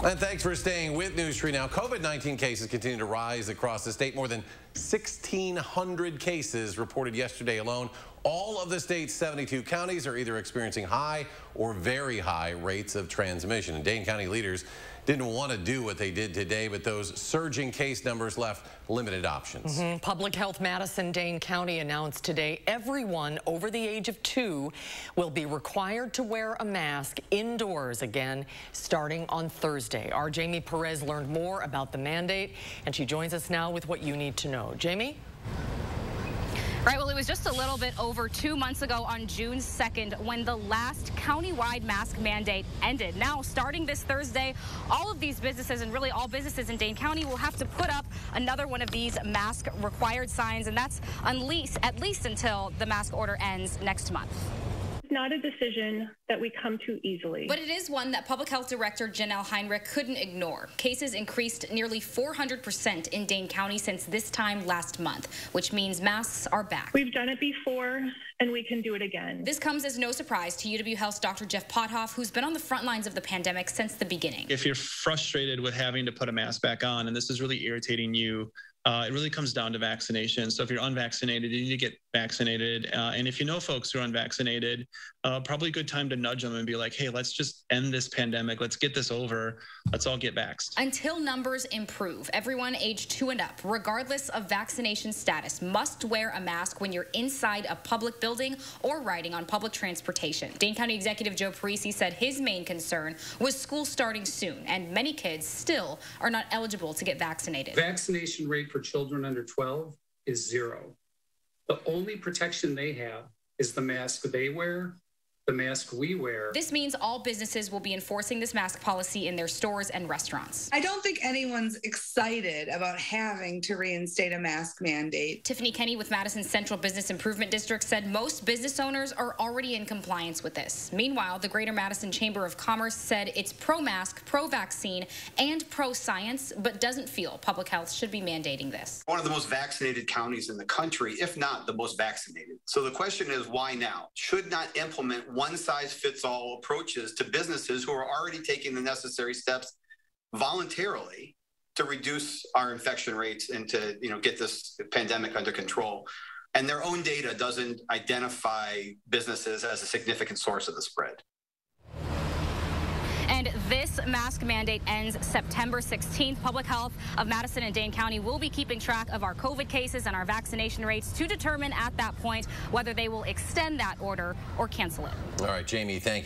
And thanks for staying with News Tree. Now, COVID-19 cases continue to rise across the state. More than 1,600 cases reported yesterday alone. All of the state's 72 counties are either experiencing high or very high rates of transmission. And Dane County leaders didn't want to do what they did today, but those surging case numbers left limited options. Public Health Madison-Dane County announced today everyone over the age of 2 will be required to wear a mask indoors again starting on Thursday. Our Jamie Perez learned more about the mandate, and she joins us now with what you need to know. Jamie? Right, well, it was just a little bit over 2 months ago on June 2nd when the last countywide mask mandate ended. Now, starting this Thursday, all of these businesses, and really all businesses in Dane County, will have to put up another one of these mask required signs, and that's at least until the mask order ends next month. Not a decision that we come to easily. But it is one that Public Health Director Janelle Heinrich couldn't ignore. Cases increased nearly 400% in Dane County since this time last month, which means masks are back. We've done it before, and we can do it again. This comes as no surprise to UW Health's Dr. Jeff Pothoff, who's been on the front lines of the pandemic since the beginning. If you're frustrated with having to put a mask back on, and this is really irritating you, it really comes down to vaccination. So if you're unvaccinated, you need to get vaccinated. And if you know folks who are unvaccinated, probably a good time to nudge them and be like, hey, let's just end this pandemic. Let's get this over. Let's all get vaxxed. Until numbers improve, everyone age 2 and up, regardless of vaccination status, must wear a mask when you're inside a public building or riding on public transportation. Dane County Executive Joe Parisi said his main concern was school starting soon, and many kids still are not eligible to get vaccinated. Vaccination rate for children under 12 is 0. The only protection they have is the mask they wear, the mask we wear. This means all businesses will be enforcing this mask policy in their stores and restaurants. I don't think anyone's excited about having to reinstate a mask mandate. Tiffany Kenny with Madison Central Business Improvement District said most business owners are already in compliance with this. Meanwhile, the Greater Madison Chamber of Commerce said it's pro-mask, pro-vaccine, and pro-science, but doesn't feel public health should be mandating this. One of the most vaccinated counties in the country, if not the most vaccinated. So the question is, why now? Should not implement one-size-fits-all approaches to businesses who are already taking the necessary steps voluntarily to reduce our infection rates and to, get this pandemic under control. And their own data doesn't identify businesses as a significant source of the spread. And this mask mandate ends September 16th. Public Health of Madison and Dane County will be keeping track of our COVID cases and our vaccination rates to determine at that point whether they will extend that order or cancel it. All right, Jamie, thank you.